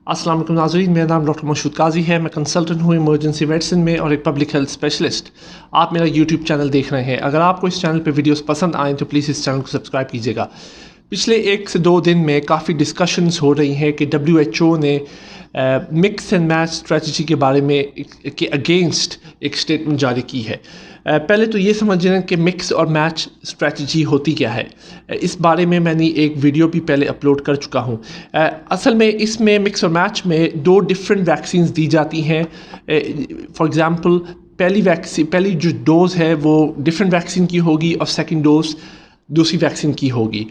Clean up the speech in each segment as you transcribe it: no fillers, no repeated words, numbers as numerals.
अस्सलाम वालेकुम नाज़रीन, मेरा नाम डॉक्टर मशहूद काजी है। मैं कंसल्टेंट हूँ इमरजेंसी मेडिसिन में और एक पब्लिक हेल्थ स्पेशलिस्ट। आप मेरा यूट्यूब चैनल देख रहे हैं। अगर आपको इस चैनल पे वीडियोस पसंद आएँ तो प्लीज़ इस चैनल को सब्सक्राइब कीजिएगा। पिछले 1 से 2 दिन में काफ़ी डिस्कशंस हो रही हैं कि WHO ने मिक्स एंड मैच स्ट्रेटजी के बारे में के अगेंस्ट एक स्टेटमेंट जारी की है। पहले तो ये समझ लें कि मिक्स और मैच स्ट्रेटजी होती क्या है। इस बारे में मैंने एक वीडियो भी पहले अपलोड कर चुका हूँ। असल में इसमें मिक्स और मैच में 2 डिफरेंट वैक्सीन्स दी जाती हैं। फॉर एग्ज़ाम्पल पहली जो डोज़ है वो डिफरेंट वैक्सीन की होगी और सेकंड डोज दूसरी वैक्सीन की होगी।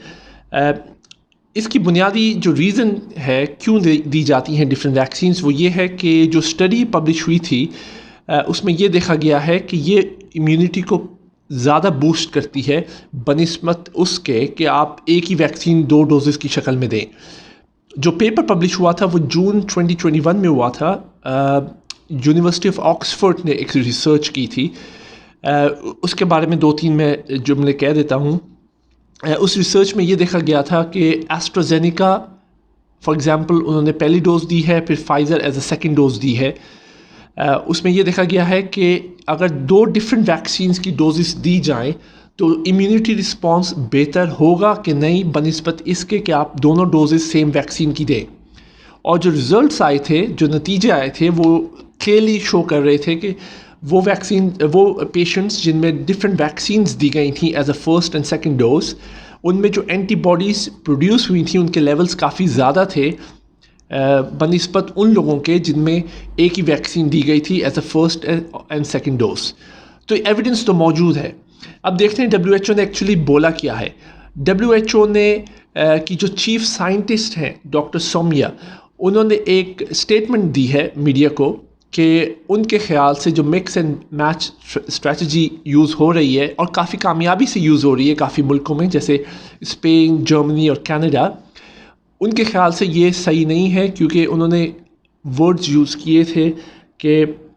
इसकी बुनियादी जो रीज़न है क्यों दी जाती हैं डिफरेंट वैक्सीन्स, वो ये है कि जो स्टडी पब्लिश हुई थी उसमें ये देखा गया है कि ये इम्यूनिटी को ज़्यादा बूस्ट करती है बनिस्बत उसके कि आप एक ही वैक्सीन 2 डोजेस की शक्ल में दें। जो पेपर पब्लिश हुआ था वो जून 2021 में हुआ था। यूनिवर्सिटी ऑफ ऑक्सफोर्ड ने एक रिसर्च की थी। उसके बारे में 2-3 मैं जुमले कह देता हूँ। उस रिसर्च में ये देखा गया था कि एस्ट्राजेनेका फॉर एग्ज़ाम्पल उन्होंने पहली डोज दी है, फिर Pfizer as a second dose दी है। उसमें ये देखा गया है कि अगर 2 डिफरेंट वैक्सीन्स की डोजेस दी जाएं तो इम्यूनिटी रिस्पॉन्स बेहतर होगा कि नहीं बनिस्बत इसके कि आप दोनों डोजेस सेम वैक्सीन की दें। और जो रिज़ल्ट्स आए थे, जो नतीजे आए थे, वो क्लियरली शो कर रहे थे कि वो पेशेंट्स जिनमें डिफरेंट वैक्सीन्स दी गई थी as a first and second dose, उनमें जो एंटीबॉडीज़ प्रोड्यूस हुई थी उनके लेवल्स काफ़ी ज़्यादा थे बनिस्बत उन लोगों के जिनमें एक ही वैक्सीन दी गई थी as a first and second dose. तो एविडेंस तो मौजूद है। अब देखते हैं WHO ने एक्चुअली बोला क्या है। WHO ने की जो चीफ साइंटिस्ट हैं डॉक्टर सौम्या, उन्होंने एक स्टेटमेंट दी है मीडिया को कि उनके ख़्याल से जो mix and match strategy use हो रही है और काफ़ी कामयाबी से यूज़ हो रही है काफ़ी मुल्कों में जैसे स्पेन, जर्मनी और कनाडा, उनके ख़्याल से ये सही नहीं है क्योंकि उन्होंने वर्ड्स यूज़ किए थे कि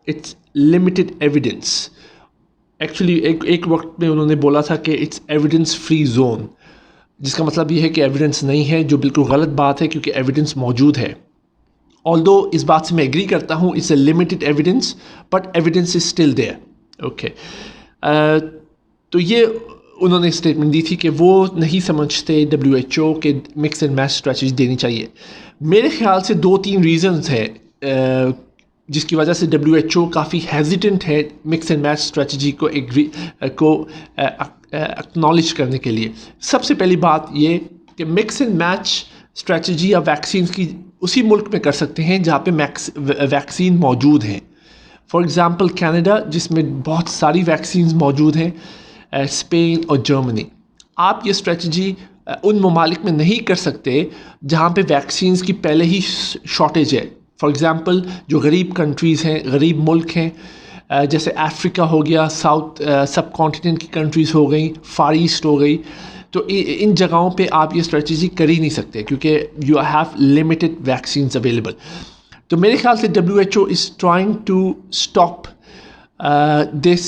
इट्स लिमिटेड एविडेंस। एक्चुअली एक वक्त में उन्होंने बोला था कि इट्स एविडेंस फ्री जोन, जिसका मतलब ये है कि एविडेंस नहीं है, जो बिल्कुल गलत बात है क्योंकि एविडेंस मौजूद है। ऑल्दो इस बात से मैं एग्री करता हूँ, it's a limited evidence but evidence is still there. Okay, तो ये उन्होंने स्टेटमेंट दी थी कि वो नहीं समझते WHO के मिक्स एंड मैच स्ट्रेटजी देनी चाहिए। मेरे ख्याल से 2-3 रीजंस हैं जिसकी वजह से WHO काफ़ी हेजिटेंट है मिक्स एंड मैच स्ट्रेटजी को एक्नॉलेज करने के लिए। सबसे पहली बात ये कि मिक्स एंड मैच स्ट्रेटजी या वैक्सीन की उसी मुल्क में कर सकते हैं जहाँ पे वैक्सीन मौजूद हैं। फॉर एग्ज़ाम्पल कनाडा, जिसमें बहुत सारी वैक्सीन मौजूद हैं, स्पेन और जर्मनी। आप ये स्ट्रेटजी उन ममालिक में नहीं कर सकते जहाँ पे वैक्सीन्स की पहले ही शॉर्टेज है। फॉर एग्ज़ाम्पल जो गरीब कंट्रीज़ हैं, गरीब मुल्क हैं, जैसे अफ्रीका हो गया, साउथ सब कॉन्टिनेंट की कंट्रीज़ हो गई, फार ईस्ट हो गई, तो इन जगहों पे आप ये स्ट्रेटजी कर ही नहीं सकते क्योंकि you have limited vaccines available. तो मेरे ख्याल से WHO is trying to stop this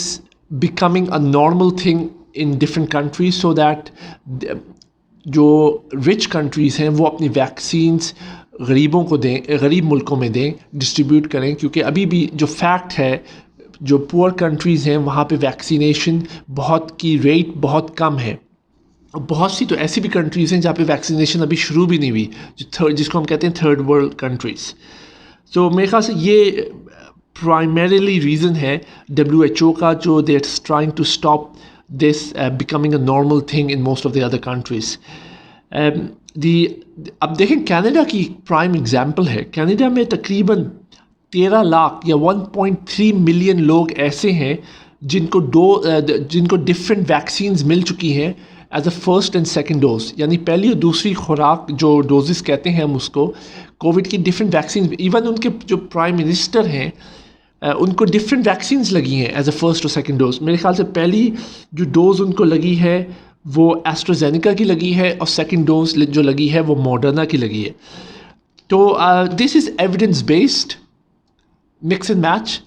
becoming a normal thing in different countries so that जो rich countries हैं वो अपनी वैक्सीन्स गरीबों को दें, गरीब मुल्कों में दें, डिस्ट्रीब्यूट करें। क्योंकि अभी भी जो फैक्ट है, जो पुअर कंट्रीज़ हैं वहाँ पे वैक्सीनेशन की रेट बहुत कम है। बहुत सी तो ऐसी भी कंट्रीज़ हैं जहाँ पे वैक्सीनेशन अभी शुरू भी नहीं हुई, जिसको हम कहते हैं थर्ड वर्ल्ड कंट्रीज़। तो मेरे ख्याल से ये प्राइमरीली रीज़न है WHO का, जो they are trying to stop this becoming a normal thing in most of the other countries. अब देखें कनाडा की प्राइम एग्जांपल है। कनाडा में तकरीबन 13 लाख या 1.3 मिलियन लोग ऐसे हैं जिनको डिफरेंट वैक्सीन्स मिल चुकी हैं as a first and second dose, यानी पहली और दूसरी खुराक जो डोजेस कहते हैं हम उसको, कोविड की डिफरेंट वैक्सीन। इवन उनके जो प्राइम मिनिस्टर हैं उनको डिफरेंट वैक्सीन्स लगी हैं एज अ फर्स्ट और सेकंड डोज। मेरे ख्याल से पहली जो डोज़ उनको लगी है वो एस्ट्राजेनेका की लगी है और सेकंड डोज जो लगी है वो मॉडर्ना की लगी है। तो this is evidence based mix and match.